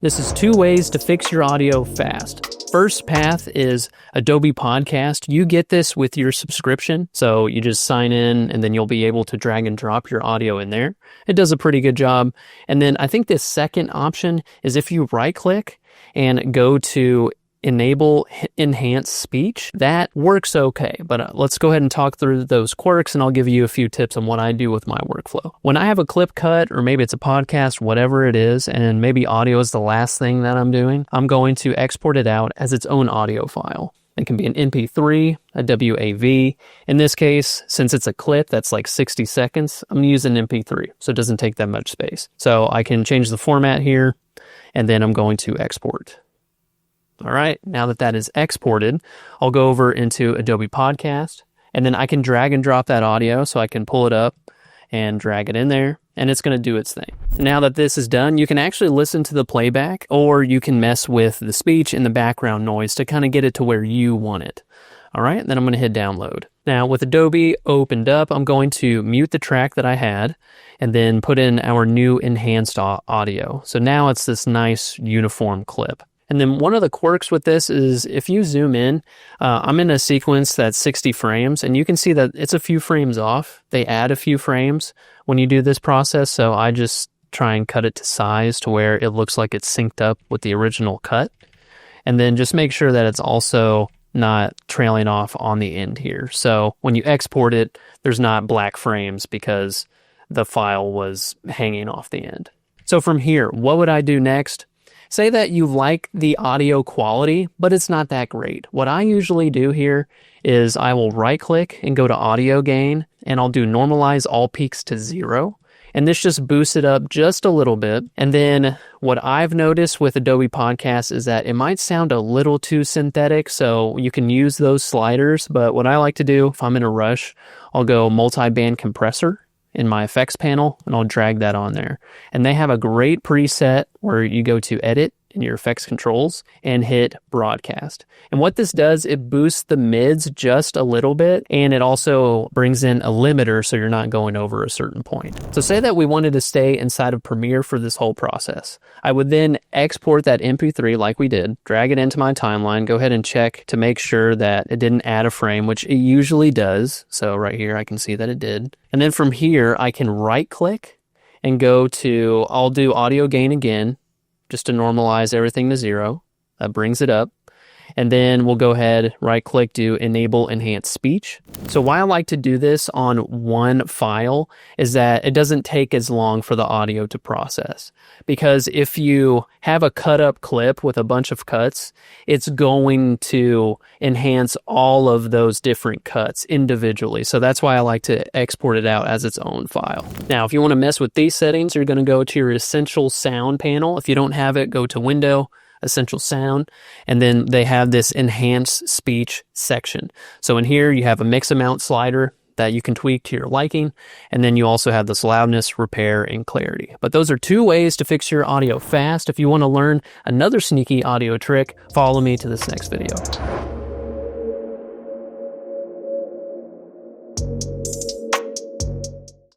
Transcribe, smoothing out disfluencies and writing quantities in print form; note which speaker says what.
Speaker 1: This is 2 ways to fix your audio fast. First path is Adobe Podcast. You get this with your subscription. So you just sign in and then you'll be able to drag and drop your audio in there. It does a pretty good job. And then I think the second option is if you right click and go to enable enhanced speech, that works okay. But let's go ahead and talk through those quirks and I'll give you a few tips on what I do with my workflow. When I have a clip cut, or maybe it's a podcast, whatever it is, and maybe audio is the last thing that I'm doing, I'm going to export it out as its own audio file. It can be an MP3, a WAV. In this case, since it's a clip that's like 60 seconds, I'm using MP3, so it doesn't take that much space. So I can change the format here, and then I'm going to export. All right, now that is exported, I'll go over into Adobe Podcast, and then I can drag and drop that audio, so I can pull it up and drag it in there, and it's going to do its thing. Now that this is done, you can actually listen to the playback, or you can mess with the speech and the background noise to kind of get it to where you want it. All right, then I'm going to hit download. Now with Adobe opened up, I'm going to mute the track that I had, and then put in our new enhanced audio. So now it's this nice uniform clip. And then one of the quirks with this is if you zoom in, I'm in a sequence that's 60 frames, and you can see that it's a few frames off. They add a few frames when you do this process, so I just try and cut it to size to where it looks like it's synced up with the original cut. And then just make sure that it's also not trailing off on the end here. So when you export it, there's not black frames because the file was hanging off the end. So from here, what would I do next? Say that you like the audio quality, but it's not that great. What I usually do here is I will right click and go to audio gain, and I'll do normalize all peaks to 0. And this just boosts it up just a little bit. And then what I've noticed with Adobe Podcast is that it might sound a little too synthetic, so you can use those sliders. But what I like to do, if I'm in a rush, I'll go multi-band compressor in my effects panel, and I'll drag that on there. And they have a great preset where you go to edit in your effects controls and hit broadcast. And what this does, it boosts the mids just a little bit, and it also brings in a limiter so you're not going over a certain point. So say that we wanted to stay inside of Premiere for this whole process. I would then export that MP3 like we did, drag it into my timeline, go ahead and check to make sure that it didn't add a frame, which it usually does. So right here, I can see that it did. And then from here, I can right click and go to, I'll do audio gain again, just to normalize everything to 0. That brings it up. And then we'll go ahead, right click, do enable enhanced speech. So why I like to do this on one file is that it doesn't take as long for the audio to process. Because if you have a cut up clip with a bunch of cuts, it's going to enhance all of those different cuts individually. So that's why I like to export it out as its own file. Now, if you want to mess with these settings, you're going to go to your Essential Sound panel. If you don't have it, go to Window, Essential Sound, and then they have this enhanced speech section. So in here you have a mix amount slider that you can tweak to your liking, and then you also have this loudness, repair, and clarity. But those are 2 ways to fix your audio fast. If you want to learn another sneaky audio trick, follow me to this next video.